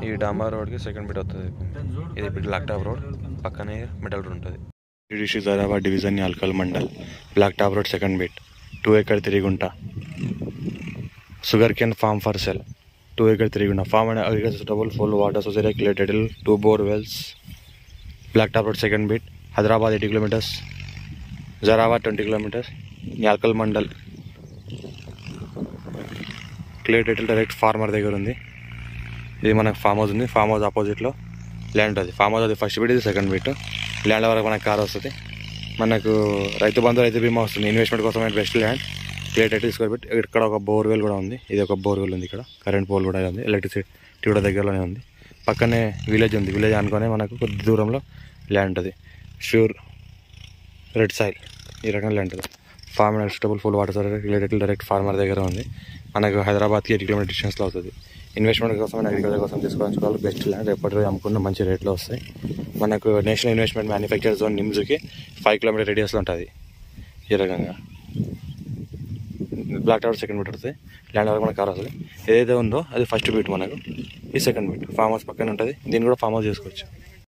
ఈ డాంబర్ రోడ్కి second bit వస్తుంది. ఇది బ్లాక్ టాప్ రోడ్, పక్కనే మెటల్ రోడ్ ఉంటుంది. శ్రీదారాబాద్ డివిజన్ అల్కల్ mandal, black top road second bit, 2 acre తిరిగుంట, sugar cane farm for sale, 2 acre తిరిగుంట, farm and agriculture suitable, full water society clear title, 2 bore wells, black top road second bit, Hyderabad 80 kilometers, Zaheerabad 20 kilometers, అల్కల్ mandal, clear title direct farmer దగ్గర ఉంది. ఇది మనకు farm house ఉంది, farm house ఆపోజిట్లో land ఉంటుంది. Farm house అది ఫస్ట్ బిట్, ఇది సెకండ్ బిట్. ల్యాండ్ వరకు మనకు కార్ వస్తుంది. మనకు రైతు బంధు, రైతు బీమా వస్తుంది. ఇన్వెస్ట్మెంట్ కోసం best land, clear title square bit. ఇక్కడ ఒక బోర్వెల్ కూడా ఉంది, ఇది ఒక బోర్వెల్ ఉంది. ఇక్కడ కరెంట్ పోల్ కూడా ఉంది, ఎలక్ట్రిసిటీ కూడా దగ్గరలోనే ఉంది. పక్కనే విలేజ్ ఉంది, విలేజ్ అనుకునే మనకు కొద్ది దూరంలో ల్యాండ్ ఉంటుంది. ష్యూర్ రెడ్ సాయిల్, ఈ రకంగా ల్యాండ్ ఉంటుంది. Farm and suitable, full water society clear title direct farmer దగ్గర ఉంది. మనకు హైదరాబాద్కి 80 kilometers డిస్టెన్స్లో అవుతుంది. ఇన్వెస్ట్మెంట్ కోసం, అగ్రికల్చర్ కోసం తీసుకోవాలి బెస్ట్ ల్యాండ్. రేపటి రోజు అమ్ముకున్న మంచి రేట్లో వస్తాయి. మనకు నేషనల్ ఇన్వెస్ట్మెంట్ మ్యానుఫ్యాక్చర్ జోన్ నిమ్స్కి 5 kilometer రేడియస్లో ఉంటుంది. ఈ రకంగా బ్లాక్ టాప్ సెకండ్ బిట్ వస్తుంది. ల్యాండ్ వరకు మనకు కార్ వస్తుంది. ఏదైతే ఉందో అది ఫస్ట్ బిట్, మనకు ఈ సెకండ్ బిట్. ఫామ్ హౌస్ పక్కన ఉంటుంది. దీన్ని కూడా ఫామ్ హౌస్ చేసుకోవచ్చు.